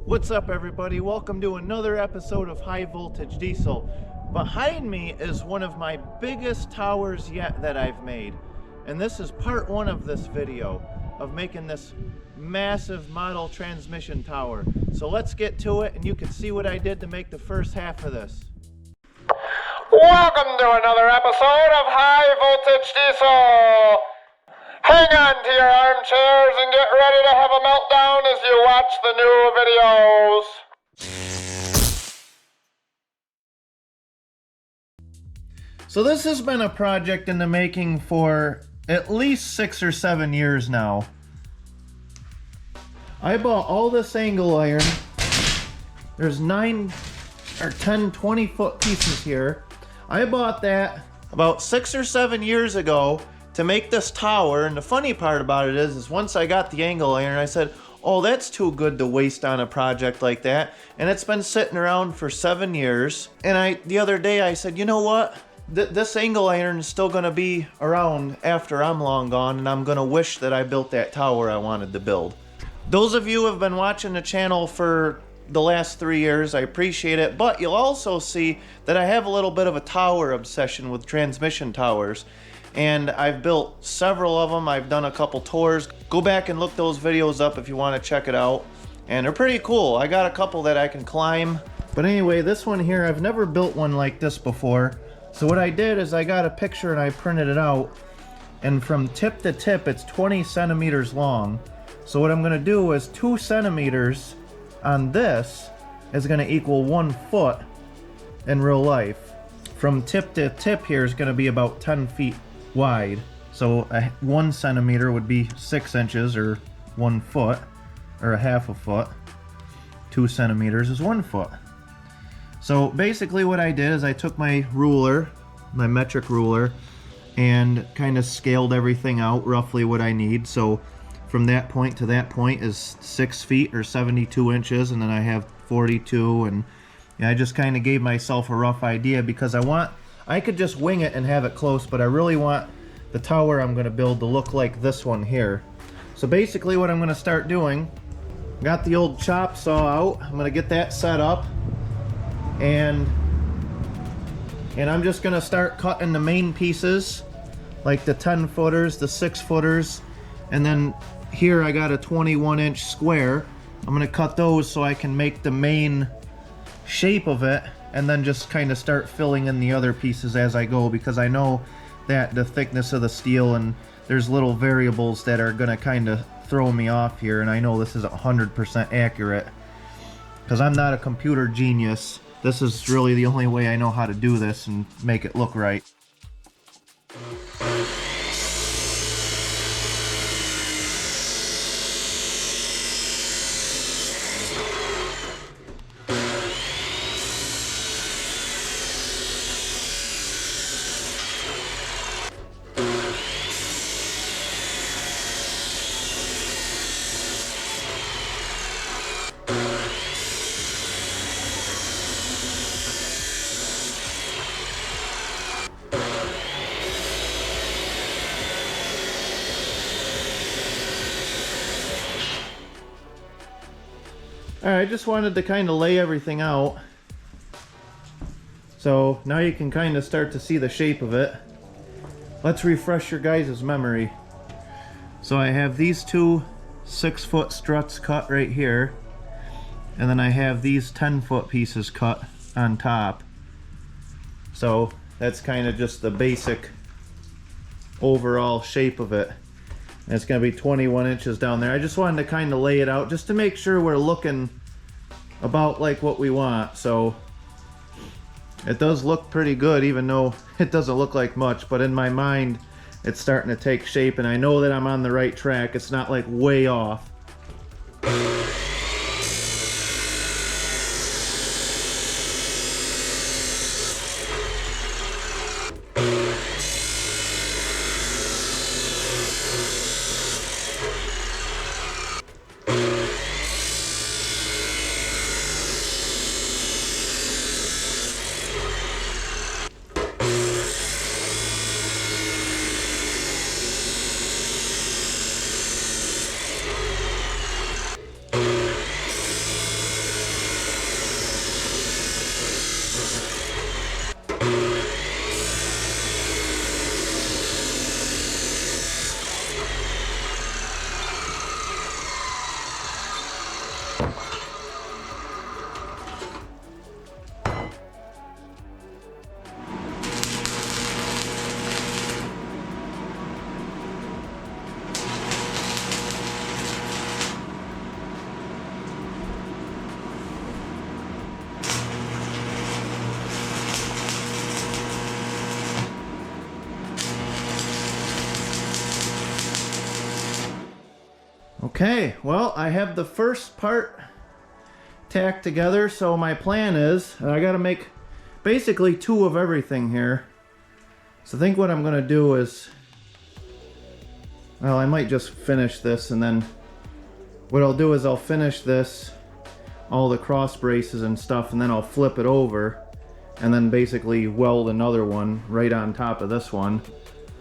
What's up, everybody? Welcome to another episode of High Voltage Diesel. Behind me is one of my biggest towers yet that I've made, and this is part one of this video of making this massive model transmission tower. So let's get to it, and you can see what I did to make the first half of this. Welcome to another episode of High Voltage Diesel. Hang on to your armchairs and get ready to have a meltdown as you watch the new videos. So this has been a project in the making for at least 6 or 7 years now. I bought all this angle iron. There's 9 or 10 20-foot pieces here. I bought that about 6 or 7 years ago to make this tower, and the funny part about it is once I got the angle iron, I said, oh, that's too good to waste on a project like that. And it's been sitting around for 7 years. And the other day I said, you know what? This angle iron is still gonna be around after I'm long gone, and I'm gonna wish that I built that tower I wanted to build. Those of you who have been watching the channel for the last 3 years, I appreciate it, but you'll also see that I have a little bit of a tower obsession with transmission towers. And I've built several of them. I've done a couple tours. Go back and look those videos up if you want to check it out. And they're pretty cool. I got a couple that I can climb. But anyway, this one here, I've never built one like this before. So what I did is I got a picture and I printed it out. And from tip to tip, it's 20 centimeters long. So what I'm going to do is 2 centimeters on this is going to equal 1 foot in real life. From tip to tip here is going to be about 10 feet wide. So 1 centimeter would be 6 inches, or 1 foot, or a half a foot. 2 centimeters is 1 foot. So basically what I did is I took my ruler, my metric ruler, and kind of scaled everything out roughly what I need. So from that point to that point is 6 feet or 72 inches, and then I have 42, and yeah, I just kind of gave myself a rough idea because I could just wing it and have it close, but I really want the tower I'm going to build to look like this one here. So basically what I'm going to start doing, got the old chop saw out. I'm going to get that set up, and I'm just going to start cutting the main pieces, like the 10 footers, the 6 footers, and then here I got a 21-inch square. I'm going to cut those so I can make the main shape of it, and then just kind of start filling in the other pieces as I go, because I know that the thickness of the steel and there's little variables that are gonna kind of throw me off here, and I know this is 100% accurate because I'm not a computer genius. This is really the only way I know how to do this and make it look right. Alright, I just wanted to kind of lay everything out. So now you can kind of start to see the shape of it. Let's refresh your guys' memory. So I have these 2 6-foot struts cut right here. And then I have these 10-foot pieces cut on top. So that's kind of just the basic overall shape of it. And it's going to be 21 inches down there. I just wanted to kind of lay it out just to make sure we're looking about like what we want. So it does look pretty good, even though it doesn't look like much, but in my mind it's starting to take shape, and I know that I'm on the right track. It's not like way off. Okay, well, I have the first part tacked together, so my plan is I gotta make basically two of everything here. So I think what I'm gonna do is, well, I might just finish this, and then what I'll do is I'll finish this, all the cross braces and stuff, and then I'll flip it over and then basically weld another one right on top of this one,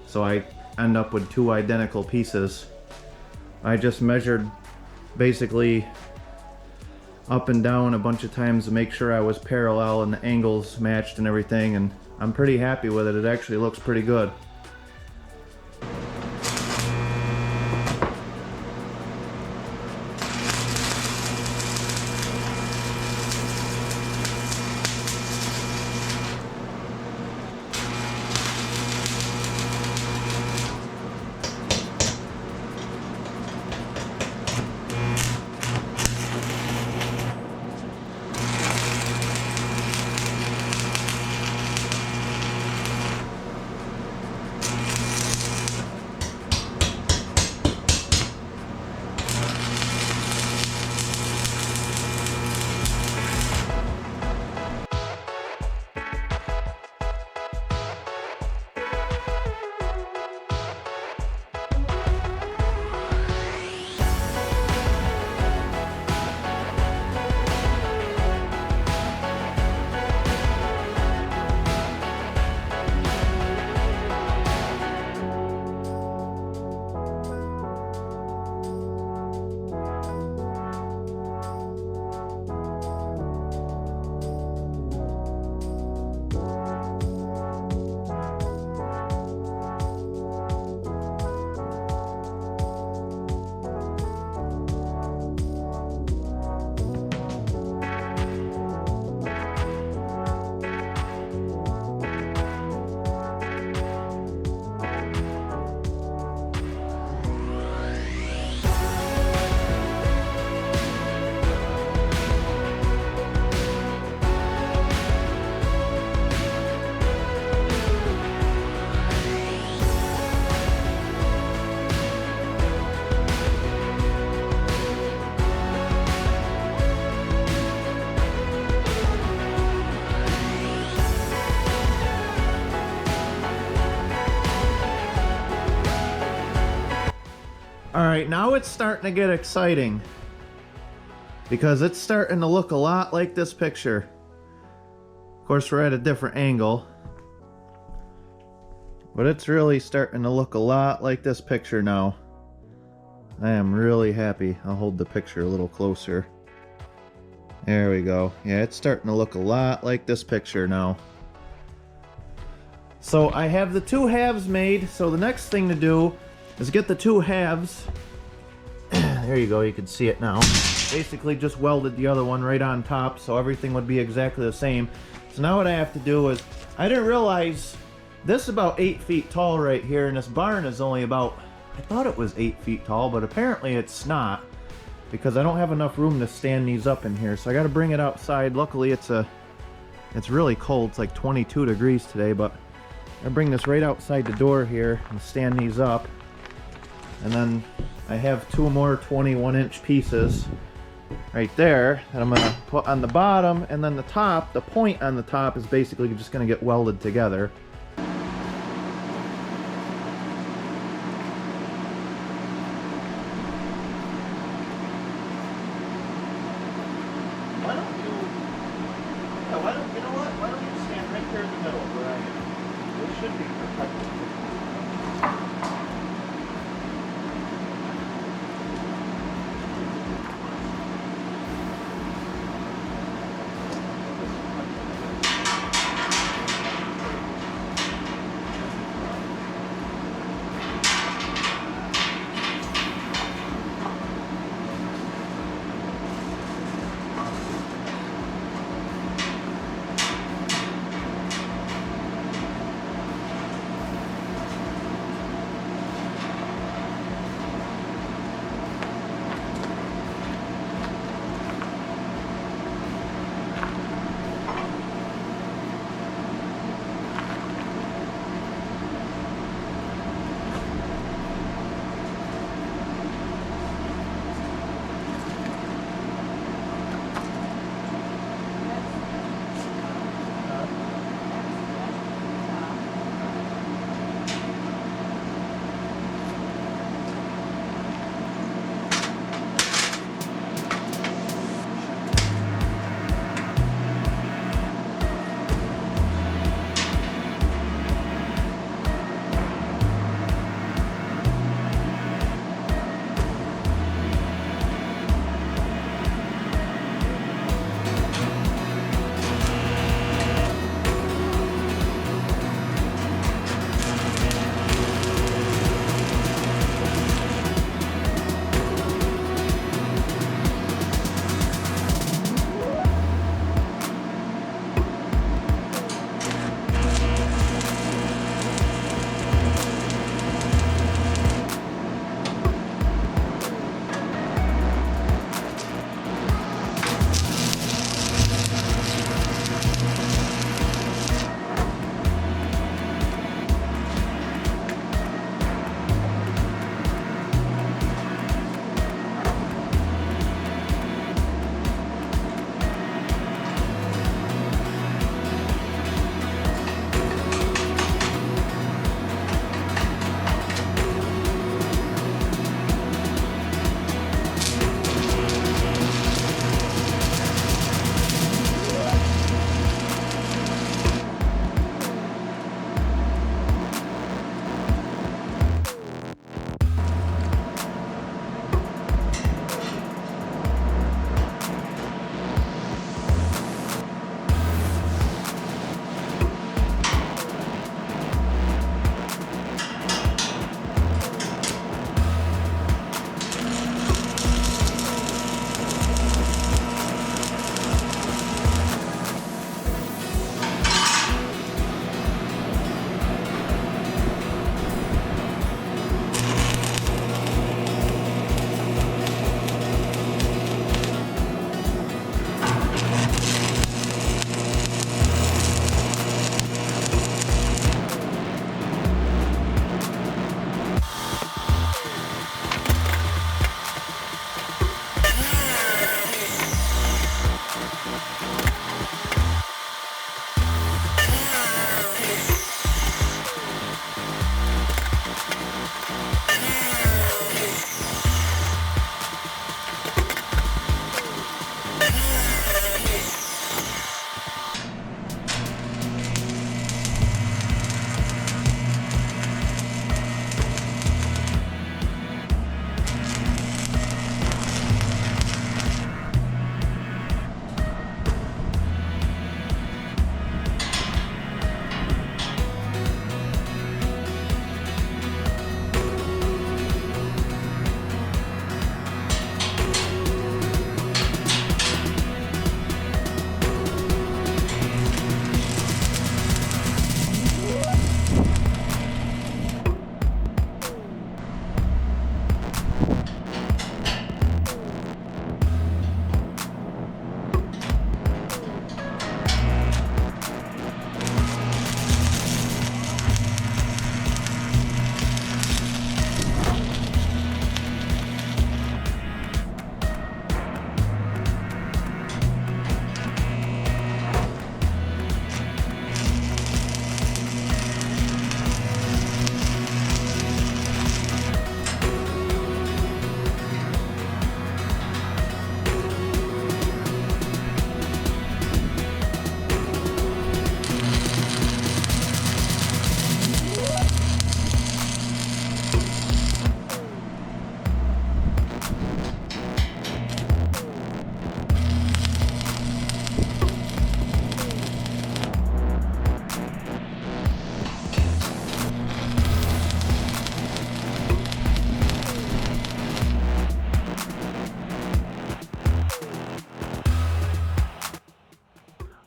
so I end up with two identical pieces. I just measured basically up and down a bunch of times to make sure I was parallel and the angles matched and everything, and I'm pretty happy with it. It actually looks pretty good. Alright, now it's starting to get exciting, because it's starting to look a lot like this picture. Of course, we're at a different angle, but it's really starting to look a lot like this picture now. I am really happy. I'll hold the picture a little closer. There we go. Yeah, it's starting to look a lot like this picture now. So I have the two halves made, so the next thing to do is get the two halves. There you go, you can see it now. Basically just welded the other one right on top, so everything would be exactly the same. So now what I have to do is, I didn't realize this is about 8 feet tall right here, and this barn is only about, I thought it was 8 feet tall, but apparently it's not, because I don't have enough room to stand these up in here. So I got to bring it outside. Luckily it's really cold. It's like 22 degrees today, but I bring this right outside the door here and stand these up. And then I have two more 21-inch pieces right there that I'm gonna put on the bottom, and then the top, the point on the top is basically just gonna get welded together. Why don't you stand right there in the middle where I am? It should be protected.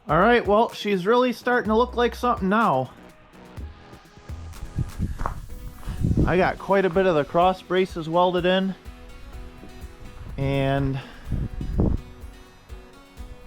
All right, well, she's really starting to look like something now. I got quite a bit of the cross braces welded in, and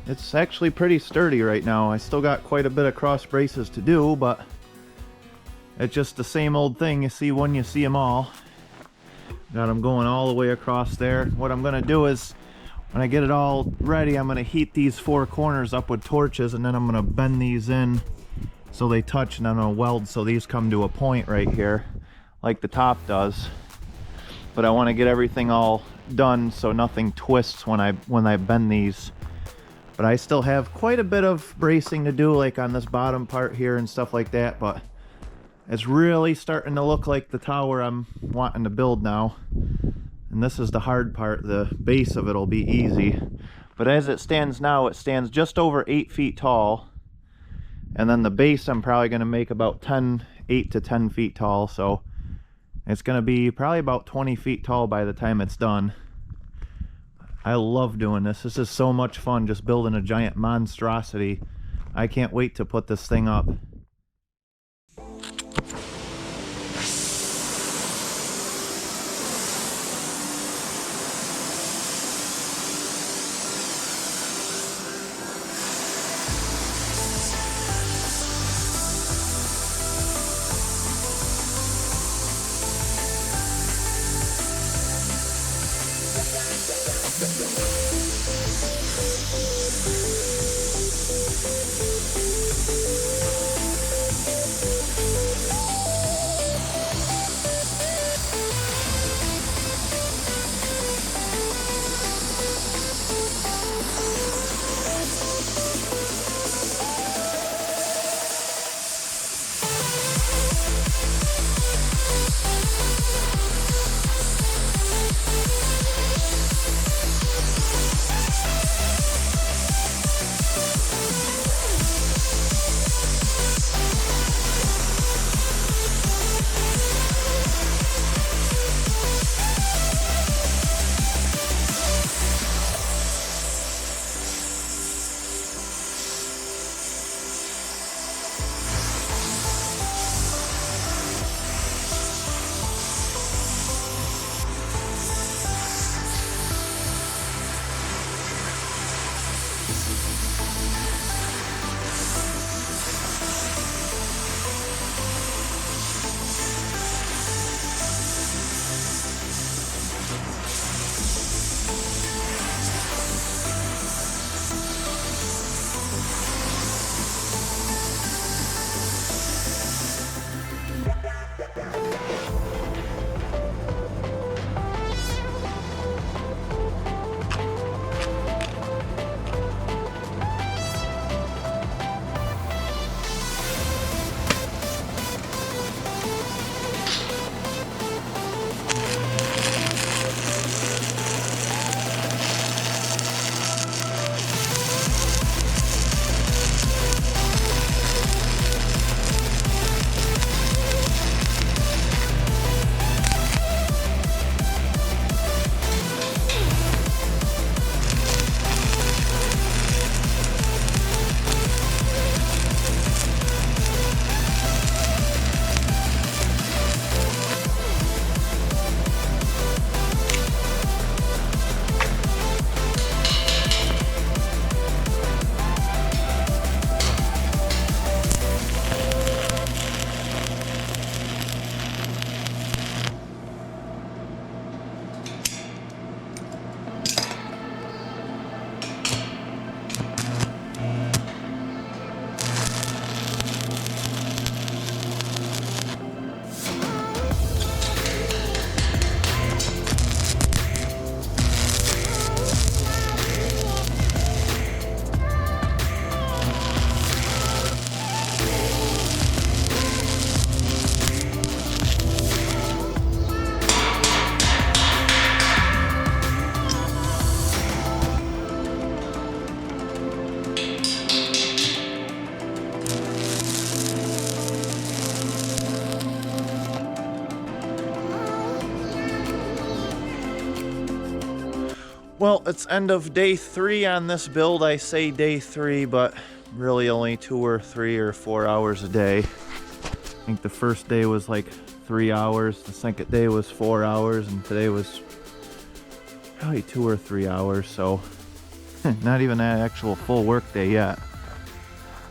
it's actually pretty sturdy right now. I still got quite a bit of cross braces to do, but it's just the same old thing you see when you see them all. Got them going all the way across there. What I'm gonna do is, when I get it all ready, I'm gonna heat these four corners up with torches, and then I'm gonna bend these in so they touch, and I'm gonna weld so these come to a point right here, like the top does. But I want to get everything all done so nothing twists when I bend these. But I still have quite a bit of bracing to do, like on this bottom part here and stuff like that, but it's really starting to look like the tower I'm wanting to build now. And this is the hard part. The base of it will be easy. But as it stands now, it stands just over 8 feet tall. And then the base I'm probably going to make about 8 to 10 feet tall. So it's going to be probably about 20 feet tall by the time it's done. I love doing this. This is so much fun, just building a giant monstrosity. I can't wait to put this thing up. Well, it's end of day 3 on this build. I say day 3, but really only 2 or 3 or 4 hours a day. I think the first day was like 3 hours, the second day was 4 hours, and today was probably 2 or 3 hours, so not even an actual full work day yet.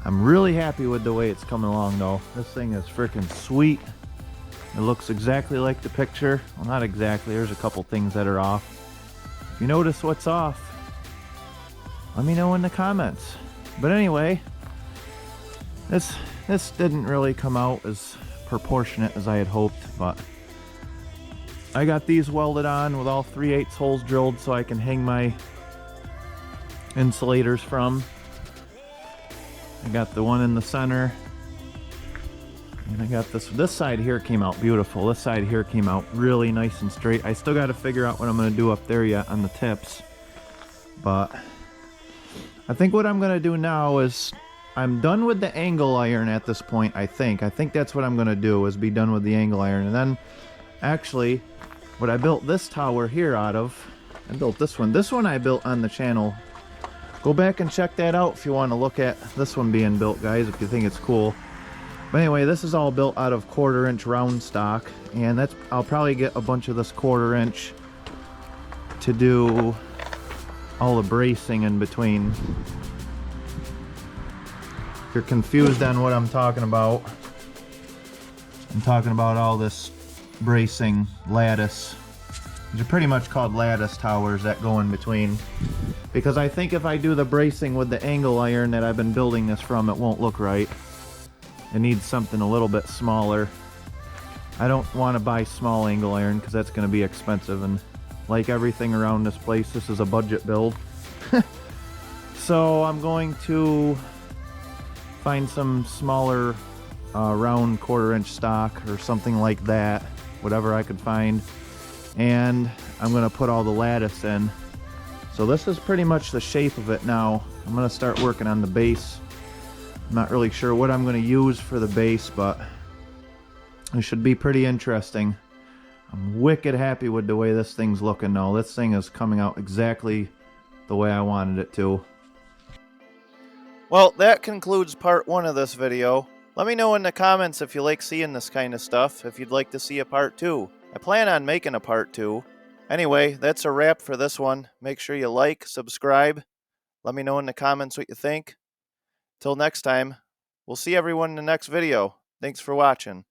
I'm really happy with the way it's coming along though. This thing is freaking sweet. It looks exactly like the picture. Well, not exactly, there's a couple things that are off. If you notice what's off, let me know in the comments. But anyway, this didn't really come out as proportionate as I had hoped, but I got these welded on with all 3/8 holes drilled so I can hang my insulators from. I got the one in the center, and I got this side here came out beautiful. This side here came out really nice and straight. I still got to figure out what I'm going to do up there yet on the tips, but I think what I'm going to do now is I'm done with the angle iron at this point. I think that's what I'm going to do, is be done with the angle iron. And then actually what I built this tower here out of, I built this one I built on the channel. Go back and check that out if you want to look at this one being built, guys, if you think it's cool. But anyway, this is all built out of 1/4 inch round stock, and I'll probably get a bunch of this 1/4 inch to do all the bracing in between. If you're confused on what I'm talking about all this bracing lattice. These are pretty much called lattice towers that go in between. Because I think if I do the bracing with the angle iron that I've been building this from, it won't look right. It needs something a little bit smaller. I don't want to buy small angle iron because that's going to be expensive, and like everything around this place, this is a budget build. So I'm going to find some smaller round 1/4 inch stock or something like that, whatever I could find, and I'm going to put all the lattice in. So this is pretty much the shape of it now. I'm going to start working on the base. I'm not really sure what I'm going to use for the base, but it should be pretty interesting. I'm wicked happy with the way this thing's looking now. This thing is coming out exactly the way I wanted it to. Well, that concludes part 1 of this video. Let me know in the comments if you like seeing this kind of stuff, if you'd like to see a part 2. I plan on making a part 2. Anyway, that's a wrap for this one. Make sure you like, subscribe. Let me know in the comments what you think. Till next time, we'll see everyone in the next video. Thanks for watching.